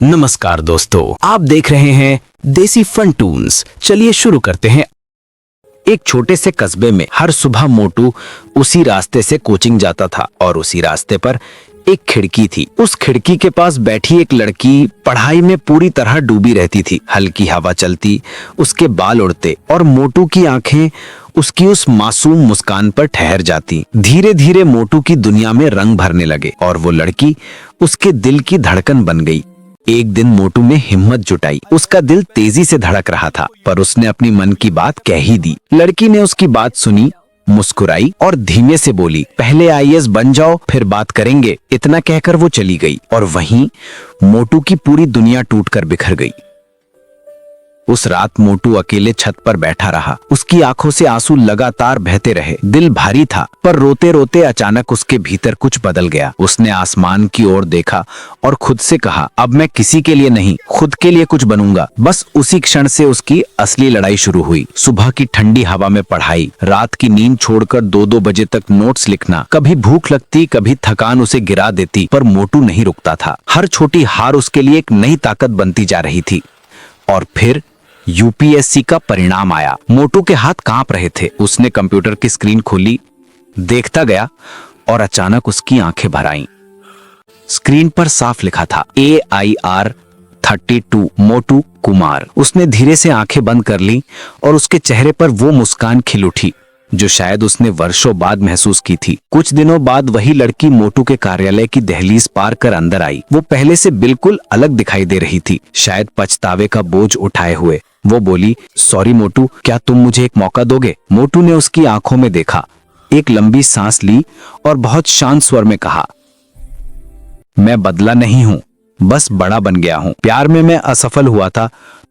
नमस्कार दोस्तों, आप देख रहे हैं देसी फन टून्स। चलिए शुरू करते हैं। एक छोटे से कस्बे में हर सुबह मोटू उसी रास्ते से कोचिंग जाता था और उसी रास्ते पर एक खिड़की थी। उस खिड़की के पास बैठी एक लड़की पढ़ाई में पूरी तरह डूबी रहती थी। हल्की हवा चलती, उसके बाल उड़ते और मोटू की आंखें उसकी उस मासूम मुस्कान पर ठहर जाती। धीरे धीरे मोटू की दुनिया में रंग भरने लगे और वो लड़की उसके दिल की धड़कन बन गई। एक दिन मोटू ने हिम्मत जुटाई। उसका दिल तेजी से धड़क रहा था, पर उसने अपनी मन की बात कह ही दी। लड़की ने उसकी बात सुनी, मुस्कुराई और धीमे से बोली, पहले आईएएस बन जाओ, फिर बात करेंगे। इतना कहकर वो चली गई और वहीं मोटू की पूरी दुनिया टूटकर बिखर गई। उस रात मोटू अकेले छत पर बैठा रहा। उसकी आंखों से आंसू लगातार बहते रहे। दिल भारी था, पर रोते रोते अचानक उसके भीतर कुछ बदल गया। उसने आसमान की ओर देखा और खुद से कहा, अब मैं किसी के लिए नहीं, खुद के लिए कुछ बनूंगा। बस उसी क्षण से उसकी असली लड़ाई शुरू हुई। सुबह की ठंडी हवा में पढ़ाई, रात की नींद छोड़कर 2-2 बजे तक नोट्स लिखना। कभी भूख लगती, कभी थकान उसे गिरा देती, पर मोटू नहीं रुकता था। हर छोटी हार उसके लिए एक नई ताकत बनती जा रही थी। और फिर यूपीएससी का परिणाम आया। मोटू के हाथ कांप रहे थे। उसने कंप्यूटर की स्क्रीन खोली, देखता गया और अचानक उसकी आंखें भर आईं। स्क्रीन पर साफ लिखा था AIR 32 मोटू कुमार। उसने धीरे से आंखें बंद कर ली और उसके चेहरे पर वो मुस्कान खिल उठी जो शायद उसने वर्षों बाद महसूस की थी। कुछ दिनों बाद वही लड़की मोटू के कार्यालय की दहलीज पार कर अंदर आई। वो पहले से बिल्कुल अलग दिखाई दे रही थी, शायद पछतावे का बोझ उठाए हुए। वो बोली, सॉरी मोटू, क्या तुम मुझे एक मौका दोगे? मोटू ने उसकी आंखों में देखा, एक लंबी सांस ली और बहुत शांत स्वर में कहा, मैं बदला नहीं हूँ, बस बड़ा बन गया हूँ। प्यार में मैं असफल हुआ था,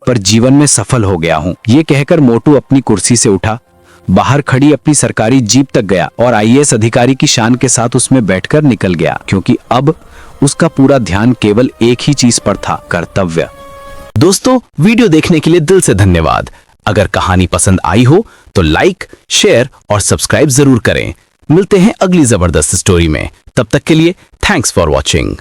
पर जीवन में सफल हो गया हूँ। ये कहकर मोटू अपनी कुर्सी से उठा, बाहर खड़ी अपनी सरकारी जीप तक गया और आईएएस अधिकारी की शान के साथ उसमें बैठकर निकल गया, क्योंकि अब उसका पूरा ध्यान केवल एक ही चीज पर था, कर्तव्य। दोस्तों, वीडियो देखने के लिए दिल से धन्यवाद। अगर कहानी पसंद आई हो तो लाइक, शेयर और सब्सक्राइब जरूर करें। मिलते हैं अगली जबरदस्त स्टोरी में। तब तक के लिए थैंक्स फॉर वॉचिंग।